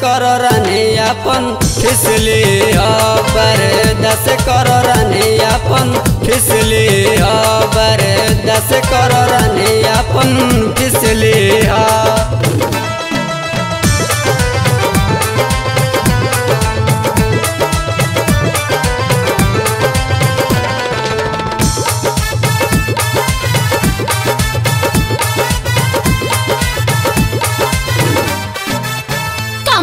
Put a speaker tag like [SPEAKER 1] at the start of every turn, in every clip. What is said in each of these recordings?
[SPEAKER 1] करो रानी अपन फिसली बरदस करो रानी अपन फिसली बरदस करो रानी अपन फिसली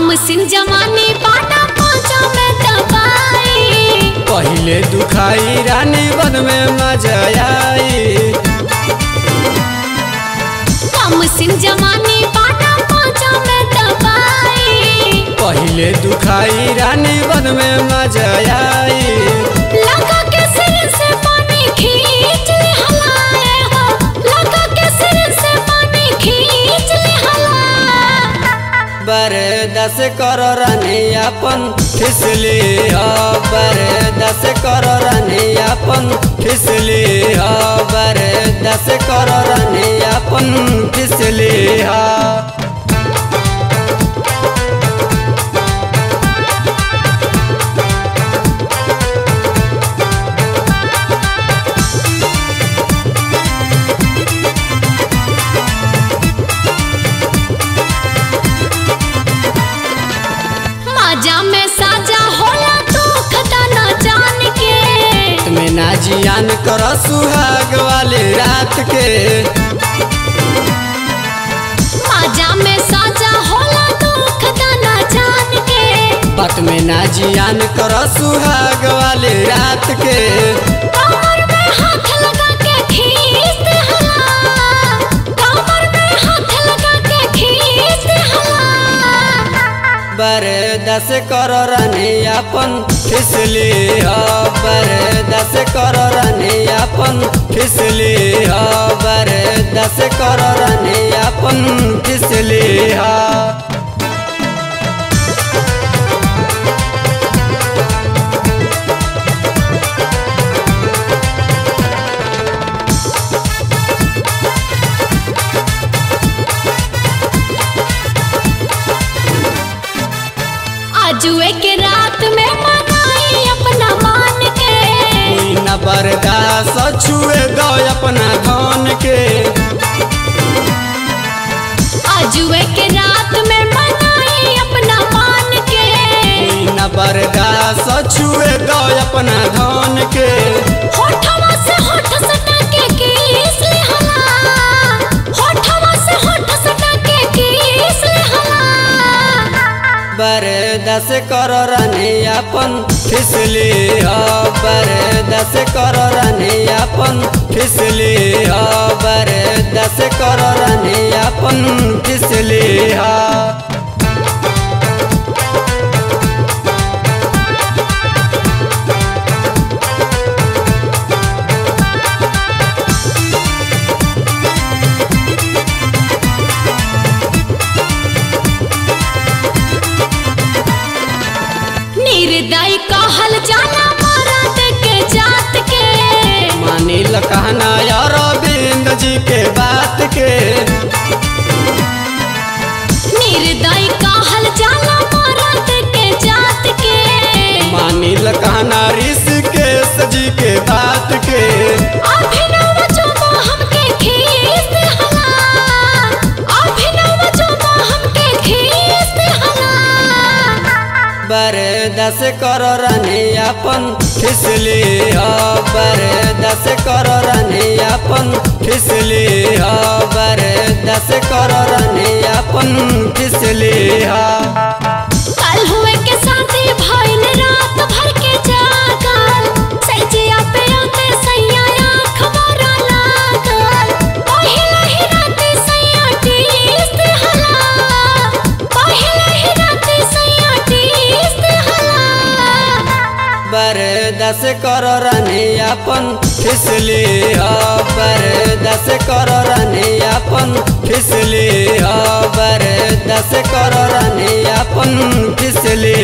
[SPEAKER 2] मसीन जमानी पाना पहुंचा में दबाई
[SPEAKER 1] पहले दुखाई रानी बद में मजा आई
[SPEAKER 2] मसीन जमानी पाना पहुंचा में दबाई
[SPEAKER 1] पहले दुखाई रानी बद में मजा आई
[SPEAKER 2] लगा के सिर से पानी खींच ले हलाए हो लगा के सिर से पानी खींच ले हला
[SPEAKER 1] बरदस करो रानी अपन फिसली बरदस करो रानी अपन फिसली बरदस करो रानी अपन फिसली जियान कर सुहाग वाली रात के
[SPEAKER 2] माजा में साजा होला दुख दाना जान के
[SPEAKER 1] बात में ना जियान कर सुहाग वाली रात के
[SPEAKER 2] कमर में हाथ लगा के खींच दे हला कमर में हाथ लगा के खींच दे हला
[SPEAKER 1] बरदस करो रानी अपन फिसली बरदस करो रानी अपन फिसली बरदस करो रानी अपन फिसली
[SPEAKER 2] जुए के रात में मनाई अपना मान के
[SPEAKER 1] न बर्दाश्त छुए दो अपना धन के
[SPEAKER 2] जुए के रात में मनाई अपना मान के
[SPEAKER 1] न बर्दाश्त छुए दो अपना धन के
[SPEAKER 2] होठवा से होठ सटा के किस ले हला होठवा से होठ सटा के किस ले हला
[SPEAKER 1] बरदस करो रानी अपन फिसली बरदस करो रानी अपन फिसली बरदस करो रानी अपन फिसली
[SPEAKER 2] निर्दयी कहल जाला मरद के जात के
[SPEAKER 1] मानी कहना अरविंद जी के बात के
[SPEAKER 2] निर्दयी कहल जाला मरद के जात के
[SPEAKER 1] मानी कहना ऋषिकेश जी के बात के
[SPEAKER 2] अभिनव चोबो हमके खींच दे हला अभिनव चोबो हमके खींच दे हला
[SPEAKER 1] बरदस करो रानी अपन फिसली बरदस करो रानी अपन फिसली बरदस करो रानी अपन फिसली
[SPEAKER 2] कल हुए के साथी भइल रात भर के जागल सैजिया पे आते सैया आँख मोरा लागल पहिला ही रात सैया टीस दे हला पहिला ही रात सैया टीस दे हला
[SPEAKER 1] बरदस करो रानी अपन फिसली बरदस करो रानी अपन फिसली बरदस करो रानी अपन फिसली